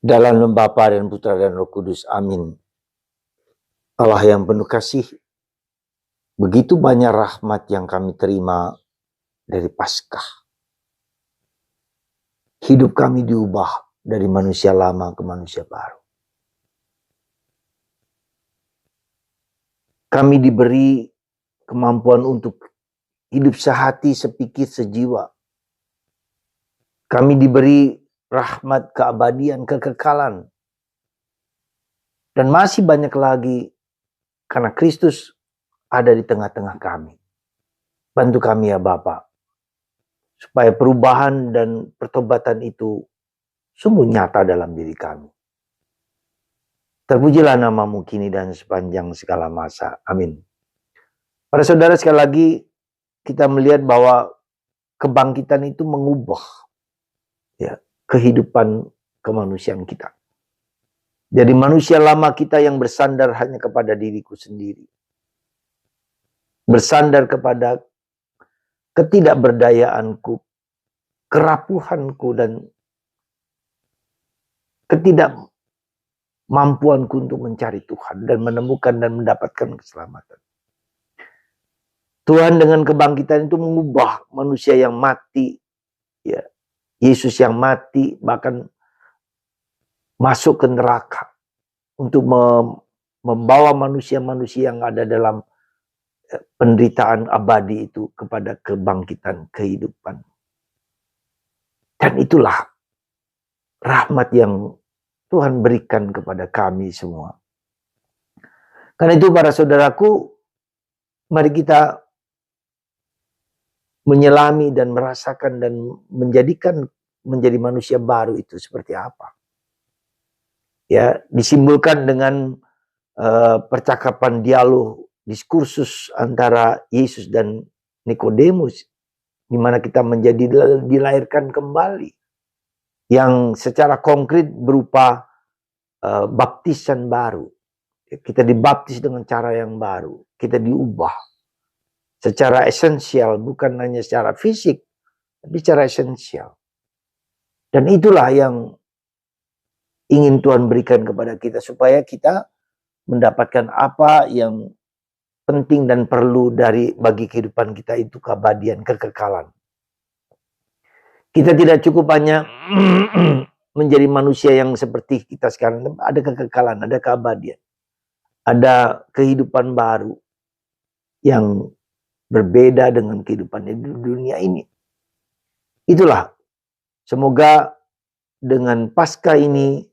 Dalam nama Bapa dan Putra dan Roh Kudus. Amin. Allah yang penuh kasih, begitu banyak rahmat yang kami terima dari Paskah. Hidup kami diubah dari manusia lama ke manusia baru. Kami diberi kemampuan untuk hidup sehati, sepikir, sejiwa. Kami diberi rahmat keabadian, kekekalan. Dan masih banyak lagi karena Kristus ada di tengah-tengah kami. Bantu kami ya Bapa, supaya perubahan dan pertobatan itu sungguh nyata dalam diri kami. Terpujilah namamu kini dan sepanjang segala masa. Amin. Para saudara, sekali lagi kita melihat bahwa kebangkitan itu mengubah ya kehidupan kemanusiaan kita. Jadi manusia lama kita yang bersandar hanya kepada diriku sendiri, bersandar kepada ketidakberdayaanku, kerapuhanku, dan ketidakmampuanku untuk mencari Tuhan dan menemukan dan mendapatkan keselamatan. Tuhan dengan kebangkitan itu mengubah manusia yang mati, ya, Yesus yang mati bahkan masuk ke neraka untuk membawa manusia-manusia yang ada dalam penderitaan abadi itu kepada kebangkitan kehidupan. Dan itulah rahmat yang Tuhan berikan kepada kami semua. Karena itu para saudaraku, mari kita menyelami dan merasakan dan menjadi manusia baru itu seperti apa. Ya, disimbolkan dengan percakapan dialog, diskursus antara Yesus dan Nikodemus, di mana kita menjadi dilahirkan kembali, yang secara konkret berupa baptisan baru. Kita dibaptis dengan cara yang baru, kita diubah secara esensial, bukan hanya secara fisik, tapi secara esensial. Dan itulah yang ingin Tuhan berikan kepada kita, supaya kita mendapatkan apa yang penting dan perlu bagi kehidupan kita, itu keabadian, kekekalan. Kita tidak cukup hanya menjadi manusia yang seperti kita sekarang, ada kekekalan, ada keabadian, ada kehidupan baru yang berbeda dengan kehidupan di dunia ini. Itulah, semoga dengan Paskah ini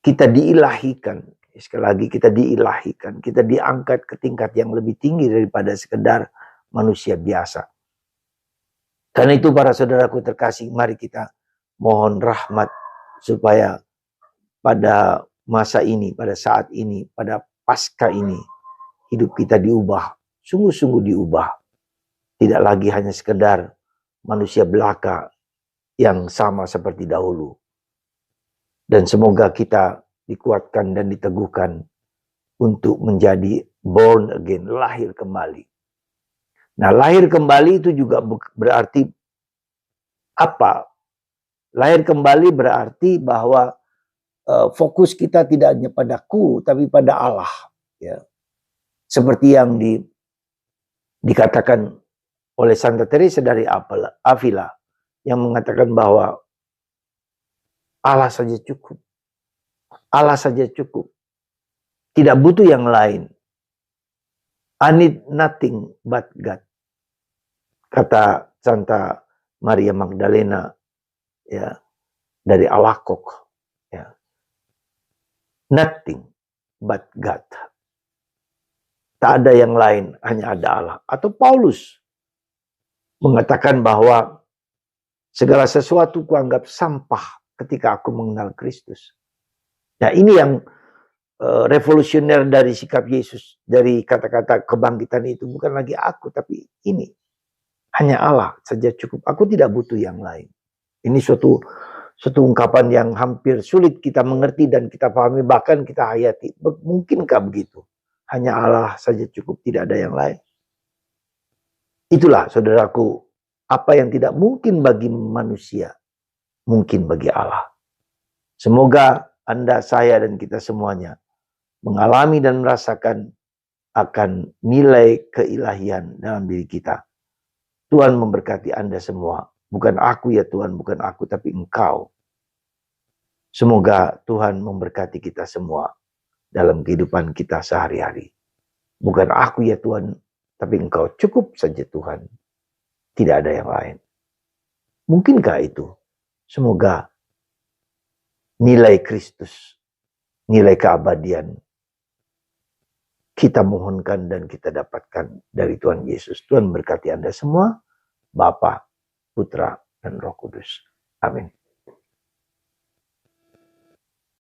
kita diilahikan. Sekali lagi kita diilahikan, kita diangkat ke tingkat yang lebih tinggi daripada sekedar manusia biasa. Karena itu para saudaraku terkasih, mari kita mohon rahmat supaya pada masa ini, pada saat ini, pada Paskah ini, hidup kita diubah, sungguh-sungguh diubah. Tidak lagi hanya sekedar manusia belaka yang sama seperti dahulu. Dan semoga kita dikuatkan dan diteguhkan untuk menjadi born again, lahir kembali. Nah, lahir kembali itu juga berarti apa? Lahir kembali berarti bahwa fokus kita tidak hanya padaku, tapi pada Allah. Ya. Seperti yang dikatakan oleh Santa Teresa dari Avila, yang mengatakan bahwa Allah saja cukup. Allah saja cukup. Tidak butuh yang lain. I need nothing but God. Kata Santa Maria Magdalena, ya, dari Alakok. Ya. Nothing but God. Tak ada yang lain, hanya ada Allah. Atau Paulus mengatakan bahwa segala sesuatu kuanggap sampah ketika aku mengenal Kristus. Nah, ini yang revolusioner dari sikap Yesus, dari kata-kata kebangkitan itu. Bukan lagi aku, tapi ini. Hanya Allah saja cukup. Aku tidak butuh yang lain. Ini suatu ungkapan yang hampir sulit kita mengerti dan kita pahami, bahkan kita hayati. Mungkinkah begitu? Hanya Allah saja cukup, tidak ada yang lain. Itulah saudaraku, apa yang tidak mungkin bagi manusia, mungkin bagi Allah. Semoga Anda, saya, dan kita semuanya mengalami dan merasakan akan nilai keilahian dalam diri kita. Tuhan memberkati Anda semua. Bukan aku ya Tuhan, bukan aku, tapi Engkau. Semoga Tuhan memberkati kita semua dalam kehidupan kita sehari-hari. Bukan aku ya Tuhan, tapi Engkau, cukup saja Tuhan. Tidak ada yang lain. Mungkinkah itu? Semoga nilai Kristus, nilai keabadian, kita mohonkan dan kita dapatkan dari Tuhan Yesus. Tuhan berkati Anda semua, Bapa, Putra, dan Roh Kudus. Amin.